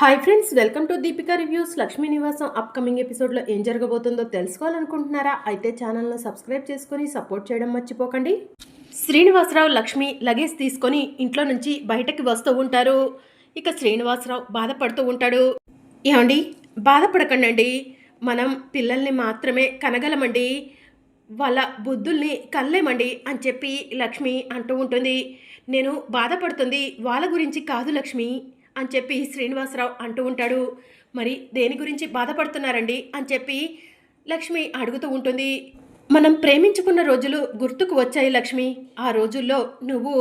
Hi friends, welcome to Deepika reviews. Lakshmi నివాసం upcoming ఎపిసోడ్లో ఏం జరగబోతుందో తెలుసుకోవాలనుకుంటున్నారా? అయితే ఛానల్ను సబ్స్క్రైబ్ చేసుకొని సపోర్ట్ చేయడం మర్చిపోకండి. శ్రీనివాసరావు లక్ష్మి లగేజ్ తీసుకొని ఇంట్లో నుంచి బయటకి వస్తూ ఉంటారు. ఇక శ్రీనివాసరావు బాధపడుతూ ఉంటాడు. ఏమండి, బాధపడకండి, మనం పిల్లల్ని మాత్రమే కనగలమండి, వాళ్ళ బుద్ధుల్ని కనలేమండి అని చెప్పి లక్ష్మి అంటూ ఉంటుంది. నేను బాధపడుతుంది వాళ్ళ గురించి కాదు లక్ష్మి అని చెప్పి శ్రీనివాసరావు అంటూ ఉంటాడు. మరి దేని గురించి బాధపడుతున్నారండి అని చెప్పి లక్ష్మి అడుగుతూ ఉంటుంది. మనం ప్రేమించుకున్న రోజులు గుర్తుకు వచ్చాయి లక్ష్మి. ఆ రోజుల్లో నువ్వు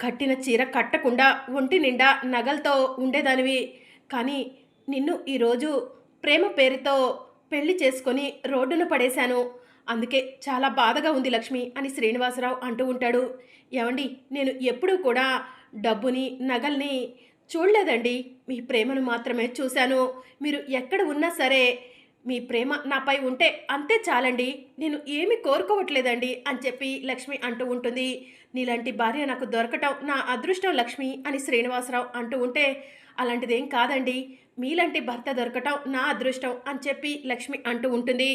కట్టిన చీర కట్టకుండా ఒంటి నిండా నగలతో ఉండేదానివి. కానీ నిన్ను ఈరోజు ప్రేమ పేరుతో పెళ్లి చేసుకొని రోడ్డున పడేశాను. అందుకే చాలా బాధగా ఉంది లక్ష్మి అని శ్రీనివాసరావు అంటూ ఉంటాడు. ఏమండి, నేను ఎప్పుడూ కూడా డబ్బుని నగల్ని చూడలేదండి, మీ ప్రేమను మాత్రమే చూశాను. మీరు ఎక్కడ ఉన్నా సరే మీ ప్రేమ నాపై ఉంటే అంతే చాలండి, నేను ఏమి కోరుకోవట్లేదండి అని చెప్పి లక్ష్మి అంటూ ఉంటుంది. నీలాంటి భార్య నాకు దొరకటం నా అదృష్టం లక్ష్మి అని శ్రీనివాసరావు అంటూ ఉంటే, అలాంటిదేం కాదండి, మీలాంటి భర్త దొరకటం నా అదృష్టం అని చెప్పి లక్ష్మి అంటూ ఉంటుంది.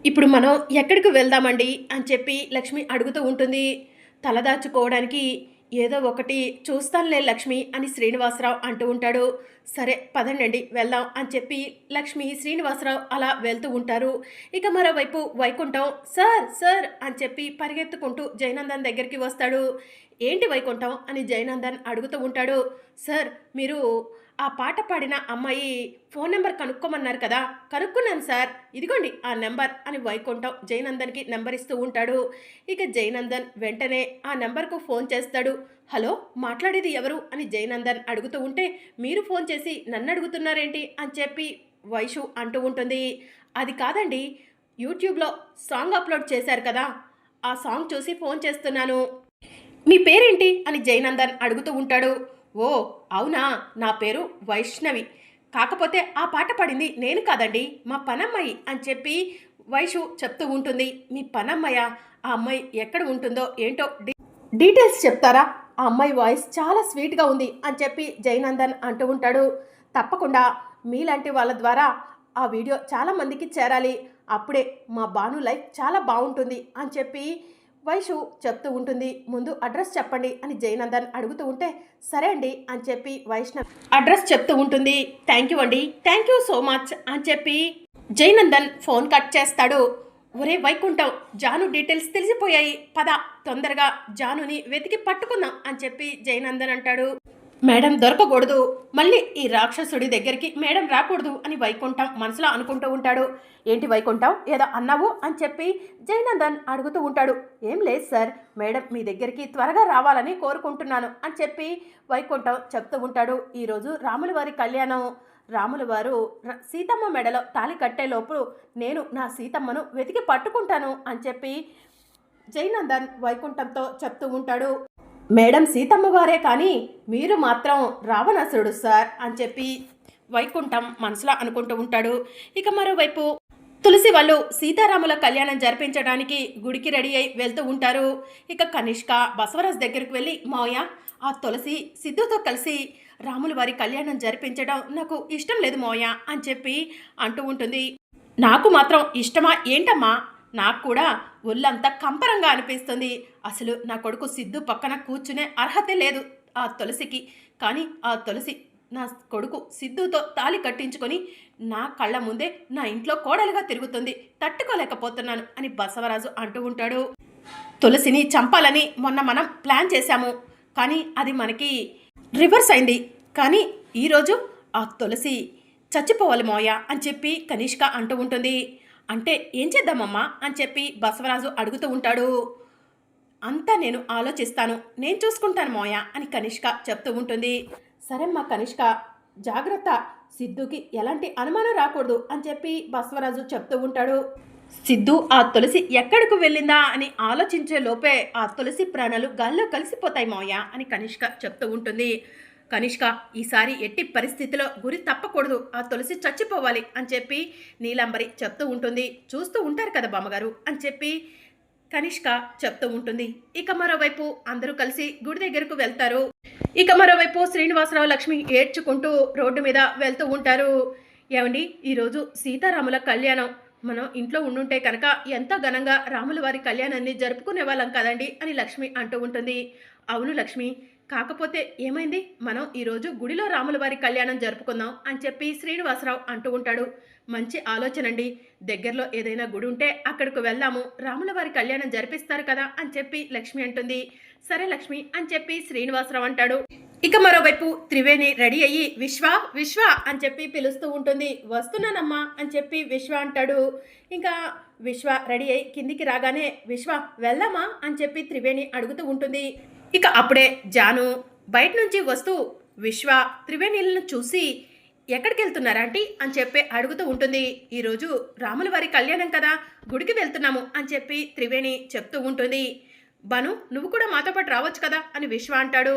ఇప్పుడు మనం ఎక్కడికి వెళ్దామండి అని చెప్పి లక్ష్మి అడుగుతూ ఉంటుంది. తలదాచుకోవడానికి ఏదో ఒకటి చూస్తానులే లక్ష్మి అని శ్రీనివాసరావు అంటూ ఉంటాడు. సరే పదండి వెళ్దాం అని చెప్పి లక్ష్మి శ్రీనివాసరావు అలా వెళ్తూ ఉంటారు. ఇక మరోవైపు వైకుంఠం సార్ సార్ అని చెప్పి పరిగెత్తుకుంటూ జయనందన్ దగ్గరికి వస్తాడు. ఏంటి వైకుంఠం అని జయనందన్ అడుగుతూ ఉంటాడు. సార్, మీరు ఆ పాట పాడిన అమ్మాయి ఫోన్ నెంబర్ కనుక్కోమన్నారు కదా, కనుక్కున్నాను సార్, ఇదిగోండి ఆ నెంబర్ అని వైకుంఠం జయనందన్కి నెంబర్ ఇస్తూ ఉంటాడు. ఇక జయనందన్ వెంటనే ఆ నెంబర్కు ఫోన్ చేస్తాడు. హలో, మాట్లాడేది ఎవరు అని జయనందన్ అడుగుతూ ఉంటే, మీరు ఫోన్ చేసి నన్ను అడుగుతున్నారేంటి అని చెప్పి వైషు అంటూ ఉంటుంది. అది కాదండి, యూట్యూబ్లో సాంగ్ అప్లోడ్ చేశారు కదా, ఆ సాంగ్ చూసి ఫోన్ చేస్తున్నాను. మీ పేరేంటి అని జయనందన్ అడుగుతూ ఉంటాడు. ఓ అవునా, నా పేరు వైష్ణవి, కాకపోతే ఆ పాట పాడింది నేను కాదండి, మా పనమ్మాయి అని చెప్పి వైషు చెప్తూ ఉంటుంది. మీ పనమ్మయ్య, ఆ అమ్మాయి ఎక్కడ ఉంటుందో ఏంటో డీటెయిల్స్ చెప్తారా? ఆ అమ్మాయి వాయిస్ చాలా స్వీట్గా ఉంది అని చెప్పి జయనందన్ అంటూ ఉంటాడు. తప్పకుండా మీలాంటి వాళ్ళ ద్వారా ఆ వీడియో చాలామందికి చేరాలి, అప్పుడే మా బాను లైఫ్ చాలా బాగుంటుంది అని చెప్పి వైషు చెప్తూ ఉంటుంది. ముందు అడ్రస్ చెప్పండి అని జయనందన్ అడుగుతూ ఉంటే, సరే అండి అని చెప్పి వైష్ణవ్ అడ్రస్ చెప్తూ ఉంటుంది. థ్యాంక్ యూ అండి, థ్యాంక్ యూ సో మచ్ అని చెప్పి జయనందన్ ఫోన్ కట్ చేస్తాడు. ఒరే వైకుంఠం, జాను డీటెయిల్స్ తెలిసిపోయాయి, పద తొందరగా జానుని వెతికి పట్టుకుందాం అని చెప్పి జయనందన్ అంటాడు. మేడం దొరకకూడదు, మళ్ళీ ఈ రాక్షసుడి దగ్గరికి మేడం రాకూడదు అని వైకుంఠం మనసులో అనుకుంటూ ఉంటాడు. ఏంటి వైకుంఠం, ఏదో అన్నావు అని చెప్పి జయనందన్ అడుగుతూ ఉంటాడు. ఏం లేదు సార్, మేడం మీ దగ్గరికి త్వరగా రావాలని కోరుకుంటున్నాను అని చెప్పి వైకుంఠం చెప్తూ ఉంటాడు. ఈరోజు రాముల వారి కళ్యాణం, రాముల వారు సీతమ్మ మెడలో తాళి కట్టేలోపు నేను నా సీతమ్మను వెతికి పట్టుకుంటాను అని చెప్పి జయనందన్ వైకుంఠంతో చెప్తూ ఉంటాడు. మేడం సీతమ్మ వారే కానీ మీరు మాత్రం రావణాసురుడు సార్ అని చెప్పి వైకుంఠం మనసులో అనుకుంటూ ఉంటాడు. ఇక మరోవైపు తులసి వాళ్ళు సీతారాముల కళ్యాణం జరిపించడానికి గుడికి రెడీ అయి వెళ్తూ ఉంటారు. ఇక కనిష్క బసవరాజ్ దగ్గరికి వెళ్ళి, మావయ్య, ఆ తులసి సిద్ధుతో కలిసి రాముల వారి కళ్యాణం జరిపించడం నాకు ఇష్టం లేదు మావయ్య అని చెప్పి అంటూ ఉంటుంది. నాకు మాత్రం ఇష్టమా ఏంటమ్మా, నాకు కూడా ఒళ్ళంతా కంపరంగా అనిపిస్తుంది. అసలు నా కొడుకు సిద్ధు పక్కన కూర్చునే అర్హతే లేదు ఆ తులసికి, కానీ ఆ తులసి నా కొడుకు సిద్ధుతో తాళి కట్టించుకొని నా కళ్ళ ముందే నా ఇంట్లో కోడలుగా తిరుగుతుంది, తట్టుకోలేకపోతున్నాను అని బసవరాజు అంటూ ఉంటాడు. తులసిని చంపాలని మొన్న మనం ప్లాన్ చేశాము, కానీ అది మనకి రివర్స్ అయింది. కానీ ఈరోజు ఆ తులసి చచ్చిపోవాలి మోయ అని చెప్పి కనిష్క అంటూ ఉంటుంది. అంటే ఏం చేద్దామమ్మా అని చెప్పి బసవరాజు అడుగుతూ ఉంటాడు. అంతా నేను ఆలోచిస్తాను, నేను చూసుకుంటాను మోయ అని కనిష్క చెప్తూ ఉంటుంది. సరేమ్మా కనిష్క, జాగ్రత్త, సిద్ధుకి ఎలాంటి అనుమానం రాకూడదు అని చెప్పి బసవరాజు చెప్తూ ఉంటాడు. సిద్ధు ఆ తులసి ఎక్కడికి వెళ్ళిందా అని ఆలోచించే లోపే ఆ తులసి ప్రాణాలు గాల్లో కలిసిపోతాయి మోయ అని కనిష్క చెప్తూ ఉంటుంది. కనిష్క, ఈసారి ఎట్టి పరిస్థితిలో గురి తప్పకూడదు, ఆ తులసి చచ్చిపోవాలి అని చెప్పి నీలాంబరి చెప్తూ ఉంటుంది. చూస్తూ ఉంటారు కదా బామ్మగారు అని చెప్పి కనిష్క చెప్తూ ఉంటుంది. ఇక మరోవైపు అందరూ కలిసి గుడి దగ్గరకు వెళ్తారు. ఇక మరోవైపు శ్రీనివాసరావు లక్ష్మి ఏడ్చుకుంటూ రోడ్డు మీద వెళ్తూ ఉంటారు. ఏమండి, ఈరోజు సీతారాముల కళ్యాణం, మనం ఇంట్లో ఉండుంటే కనుక ఎంతో ఘనంగా రాముల వారి కళ్యాణాన్ని జరుపుకునే వాళ్ళం కదండి అని లక్ష్మి అంటూ ఉంటుంది. అవును లక్ష్మి, కాకపోతే ఏమైంది, మనం ఈరోజు గుడిలో రాముల వారి కళ్యాణం జరుపుకుందాం అని చెప్పి శ్రీనివాసరావు అంటూ ఉంటాడు. మంచి ఆలోచన అండి, దగ్గరలో ఏదైనా గుడి ఉంటే అక్కడికి వెళ్దాము, రాముల వారి కళ్యాణం జరిపిస్తారు కదా అని చెప్పి లక్ష్మి అంటుంది. సరే లక్ష్మి అని చెప్పి శ్రీనివాసరావు అంటాడు. ఇక మరోవైపు త్రివేణి రెడీ అయ్యి విశ్వ విశ్వ అని చెప్పి పిలుస్తూ ఉంటుంది. వస్తున్నానమ్మా అని చెప్పి విశ్వ అంటాడు. ఇంకా విశ్వ రెడీ అయ్యి కిందికి రాగానే విశ్వ వెళ్దామా అని చెప్పి త్రివేణి అడుగుతూ ఉంటుంది. ఇక అప్పుడే జాను బయట నుంచి వస్తూ విశ్వ త్రివేణిలను చూసి ఎక్కడికి వెళ్తున్నారా ఆంటీ అని చెప్పి అడుగుతూ ఉంటుంది. ఈరోజు రాముల వారి కళ్యాణం కదా, గుడికి వెళ్తున్నాము అని చెప్పి త్రివేణి చెప్తూ ఉంటుంది. బాను, నువ్వు కూడా మాతో పాటు రావచ్చు కదా అని విశ్వ అంటాడు.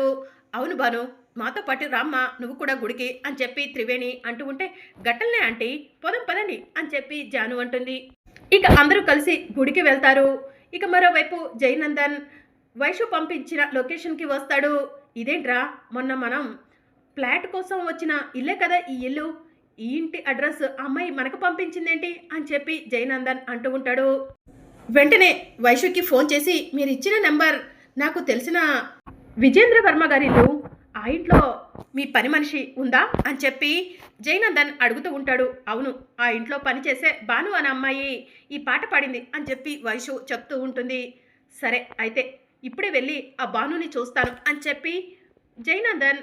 అవును బాను, మాతో పాటు రామ్మ, నువ్వు కూడా గుడికి అని చెప్పి త్రివేణి అంటూ ఉంటే, గట్టలనే ఆంటీ, పొదం పదండి అని చెప్పి జాను అంటుంది. ఇక అందరూ కలిసి గుడికి వెళ్తారు. ఇక మరోవైపు జయనందన్ వైషు పంపించిన లొకేషన్కి వస్తాడు. ఇదేంట్రా, మొన్న మనం ఫ్లాట్ కోసం వచ్చిన ఇల్లే కదా ఈ ఇల్లు, ఈ ఇంటి అడ్రస్ అమ్మాయి మనకు పంపించిందేంటి అని చెప్పి జయనందన్ అంటూ ఉంటాడు. వెంటనే వైషుకి ఫోన్ చేసి, మీరు ఇచ్చిన నెంబర్ నాకు తెలిసిన విజేంద్ర వర్మ గారి ఇల్లు, ఆ ఇంట్లో మీ పని మనిషి ఉందా అని చెప్పి జయనందన్ అడుగుతూ ఉంటాడు. అవును, ఆ ఇంట్లో పనిచేసే భాను అనే అమ్మాయి ఈ పాట పాడింది అని చెప్పి వైషు చెప్తూ ఉంటుంది. సరే అయితే ఇప్పుడే వెళ్ళి ఆ భానుని చూస్తాను అని చెప్పి జయనందన్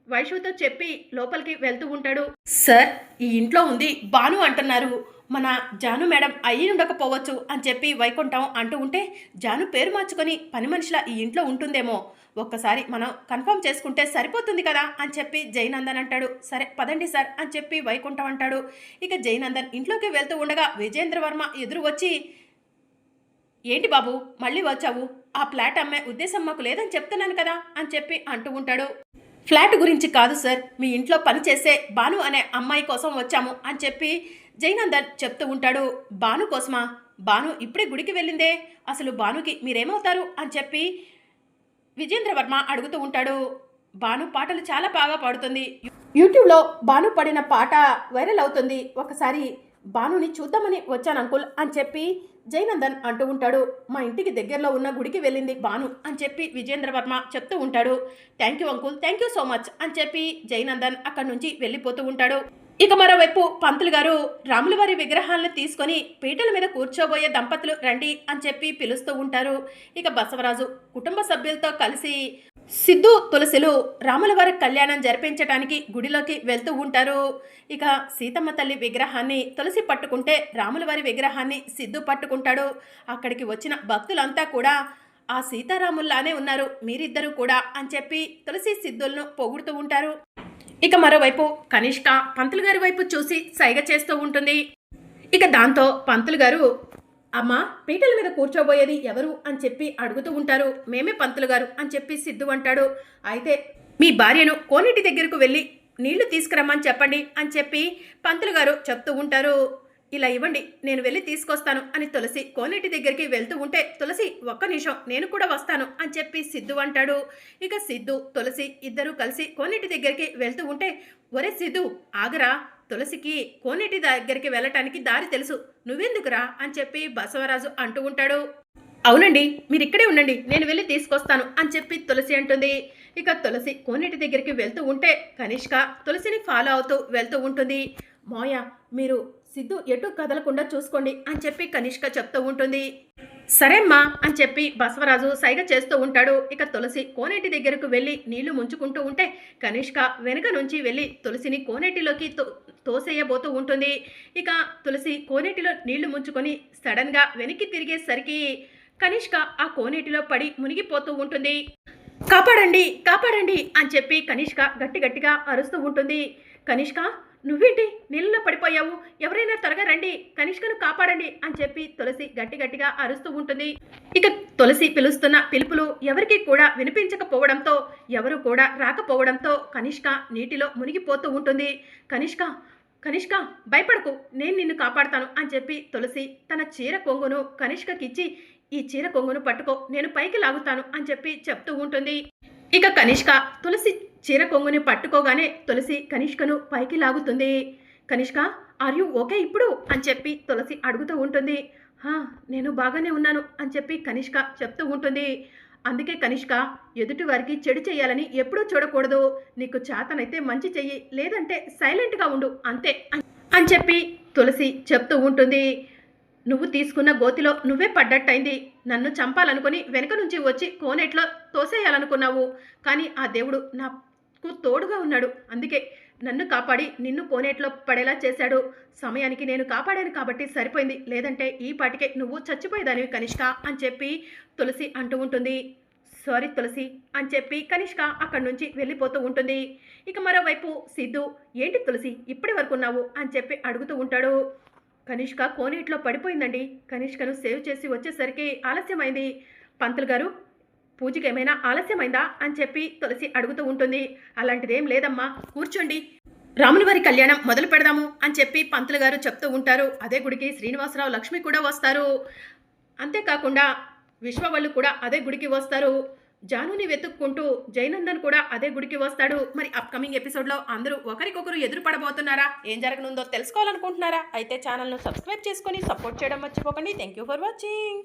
వైషుతో చెప్పి లోపలికి వెళ్తూ ఉంటాడు. సార్, ఈ ఇంట్లో ఉంది భాను అంటున్నారు, మన జాను మేడం అయ్యి ఉండకపోవచ్చు అని చెప్పి వైకుంఠం అంటూ ఉంటే, జాను పేరు మార్చుకొని పని మనిషిలా ఈ ఇంట్లో ఉంటుందేమో, ఒక్కసారి మనం కన్ఫర్మ్ చేసుకుంటే సరిపోతుంది కదా అని చెప్పి జయనందన్ అంటాడు. సరే పదండి సార్ అని చెప్పి వైకుంఠం అంటాడు. ఇక జయనందన్ ఇంట్లోకి వెళ్తూ ఉండగా విజేంద్ర వర్మ ఎదురు వచ్చి, ఏంటి బాబు మళ్ళీ వచ్చావు, ఆ ఫ్లాట్ అమ్మే ఉద్దేశం మాకు లేదని చెప్తున్నాను కదా అని చెప్పి అంటూ ఉంటాడు. ఫ్లాట్ గురించి కాదు సార్, మీ ఇంట్లో పనిచేసే భాను అనే అమ్మాయి కోసం వచ్చాము అని చెప్పి జయనందన్ చెప్తూ ఉంటాడు. భాను కోసమా? భాను ఇప్పుడే గుడికి వెళ్ళిందే, అసలు భానుకి మీరేమవుతారు అని చెప్పి విజేంద్ర వర్మ అడుగుతూ ఉంటాడు. భాను పాటలు చాలా బాగా పాడుతుంది, యూట్యూబ్లో భాను పడిన పాట వైరల్ అవుతుంది, ఒకసారి భానుని చూద్దామని వచ్చాను అంకుల్ అని చెప్పి జయనందన్ అంటూ ఉంటాడు. మా ఇంటికి దగ్గరలో ఉన్న గుడికి వెళ్ళింది భాను అని చెప్పి విజేంద్ర వర్మ చెప్తూ ఉంటాడు. Thank you uncle, thank you so much అని చెప్పి జయనందన్ అక్కడి నుంచి వెళ్ళిపోతూ ఉంటాడు. ఇక మరోవైపు పంతులు గారు రాముల వారి విగ్రహాలను తీసుకొని పీటల మీద కూర్చోబోయే దంపతులు రండి అని చెప్పి పిలుస్తూ ఉంటారు. ఇక బసవరాజు కుటుంబ సభ్యులతో కలిసి సిద్ధు తులసిలు రాముల వారి కళ్యాణం జరిపించడానికి గుడిలోకి వెళ్తూ ఉంటారు. ఇక సీతమ్మ తల్లి విగ్రహాన్ని తులసి పట్టుకుంటే రాముల వారి విగ్రహాన్ని సిద్ధు పట్టుకుంటాడు. అక్కడికి వచ్చిన భక్తులంతా కూడా ఆ సీతారాముల్లానే ఉన్నారు మీరిద్దరూ కూడా అని చెప్పి తులసి సిద్ధులను పొగుడుతూ ఉంటారు. ఇక మరోవైపు కనిష్క పంతులు గారి వైపు చూసి సైగ చేస్తూ ఉంటుంది. ఇక దాంతో పంతులు గారు, అమ్మా పీటల మీద కూర్చోబోయేది ఎవరు అని చెప్పి అడుగుతూ ఉంటారు. మేమే పంతులు గారు అని చెప్పి సిద్ధు అంటాడు. అయితే మీ భార్యను కోనేటి దగ్గరకు వెళ్ళి నీళ్లు తీసుకురమ్మని చెప్పండి అని చెప్పి పంతులు గారు చెప్తూ ఉంటారు. ఇలా ఇవ్వండి, నేను వెళ్ళి తీసుకొస్తాను అని తులసి కోనేటి దగ్గరికి వెళ్తూ ఉంటే, తులసి ఒక్క నిమిషం నేను కూడా వస్తాను అని చెప్పి సిద్ధు అంటాడు. ఇక సిద్ధు తులసి ఇద్దరూ కలిసి కోనేటి దగ్గరికి వెళ్తూ ఉంటే, ఒరే సిద్ధు ఆగరా, తులసికి కోనేటి దగ్గరికి వెళ్ళటానికి దారి తెలుసు, నువ్వెందుకురా అని చెప్పి బసవరాజు అంటూ ఉంటాడు. అవునండి, మీరు ఇక్కడే ఉండండి, నేను వెళ్ళి తీసుకొస్తాను అని చెప్పి తులసి అంటుంది. ఇక తులసి కోనేటి దగ్గరికి వెళ్తూ ఉంటే కనిష్క తులసిని ఫాలో అవుతూ వెళ్తూ ఉంటుంది. మోయ, మీరు సిద్ధు ఎటు కదలకుండా చూసుకోండి అని చెప్పి కనిష్క చెప్తూ ఉంటుంది. సరేమ్మా అని చెప్పి బసవరాజు సైగ చేస్తూ ఉంటాడు. ఇక తులసి కోనేటి దగ్గరకు వెళ్ళి నీళ్లు ముంచుకుంటూ ఉంటే కనిష్క వెనుక నుంచి వెళ్ళి తులసిని కోనేటిలోకి తోసేయబోతూ ఉంటుంది. ఇక తులసి కోనేటిలో నీళ్లు ముంచుకొని సడన్గా వెనక్కి తిరిగేసరికి కనిష్క ఆ కోనేటిలో పడి మునిగిపోతూ ఉంటుంది. కాపాడండి కాపాడండి అని చెప్పి కనిష్క గట్టిగా అరుస్తూ ఉంటుంది. కనిష్క, నువ్వేంటి నీళ్ళలో పడిపోయావు, ఎవరైనా త్వరగా రండి, కనిష్కను కాపాడండి అని చెప్పి తులసి గట్టిగా అరుస్తూ ఉంటుంది. ఇక తులసి పిలుస్తున్న పిలుపులు ఎవరికి కూడా వినిపించకపోవడంతో, ఎవరు కూడా రాకపోవడంతో కనిష్క నీటిలో మునిగిపోతూ ఉంటుంది. కనిష్క భయపడకు, నేను నిన్ను కాపాడతాను అని చెప్పి తులసి తన చీర కొంగును కనిష్కకిచ్చి ఈ చీర కొంగును పట్టుకో, నేను పైకి లాగుతాను అని చెప్పి చెప్తూ ఉంటుంది. ఇక కనిష్క తులసి చీర కొంగుని పట్టుకోగానే తులసి కనిష్కను పైకి లాగుతుంది. కనిష్క, ఆర్ యు ఓకే ఇప్పుడు అని చెప్పి తులసి అడుగుతూ ఉంటుంది. నేను బాగానే ఉన్నాను అని చెప్పి కనిష్క చెప్తూ ఉంటుంది. అందుకే కనిష్క, ఎదుటి వారికి చెడు చేయాలని ఎప్పుడూ చూడకూడదు. నీకు చేతనైతే మంచి చెయ్యి, లేదంటే సైలెంట్గా ఉండు అంతే అని చెప్పి తులసి చెప్తూ ఉంటుంది. నువ్వు తీసుకున్న గోతిలో నువ్వే పడ్డట్టయింది. నన్ను చంపాలనుకుని వెనక నుంచి వచ్చి కోనేట్లో తోసేయాలనుకున్నావు. కానీ ఆ దేవుడు నాకు తోడుగా ఉన్నాడు. అందుకే నన్ను కాపాడి నిన్ను కోనేట్లో పడేలా చేశాడు. సమయానికి నేను కాపాడాను కాబట్టి సరిపోయింది, లేదంటే ఈ పాటికే నువ్వు చచ్చిపోయేదానివి కనిష్క అని చెప్పి తులసి అంటూ ఉంటుంది. సారీ తులసి అని చెప్పి కనిష్క అక్కడి నుంచి వెళ్ళిపోతూ ఉంటుంది. ఇక మరోవైపు సిద్ధు, ఏంటి తులసి ఇప్పటి వరకు ఉన్నావు అని చెప్పి అడుగుతూ ఉంటాడు. కనిష్క కోనేట్లో పడిపోయిందండి. కనిష్కను సేవ్ చేసి వచ్చేసరికి ఆలస్యమైంది. పంతులు గారు, పూజకి ఏమైనా ఆలస్యమైందా అని చెప్పి తులసి అడుగుతూ ఉంటుంది. అలాంటిదేం లేదమ్మా, కూర్చోండి, రాముని వారి కళ్యాణం మొదలు పెడదాము అని చెప్పి పంతులు గారు చెప్తూ ఉంటారు. అదే గుడికి శ్రీనివాసరావు, లక్ష్మి కూడా వస్తారు. అంతేకాకుండా విశ్వ వాళ్ళు కూడా అదే గుడికి వస్తారు. జానుని వెతుక్కుంటూ జయనందన్ కూడా అదే గుడికి వస్తాడు. మరి అప్కమింగ్ ఎపిసోడ్లో అందరూ ఒకరికొకరు ఎదురు పడబోతున్నారా, ఏం జరగనుందో తెలుసుకోవాలనుకుంటున్నారా? అయితే ఛానల్ను సబ్స్క్రైబ్ చేసుకొని సపోర్ట్ చేయడం మర్చిపోకండి. Thank you for watching.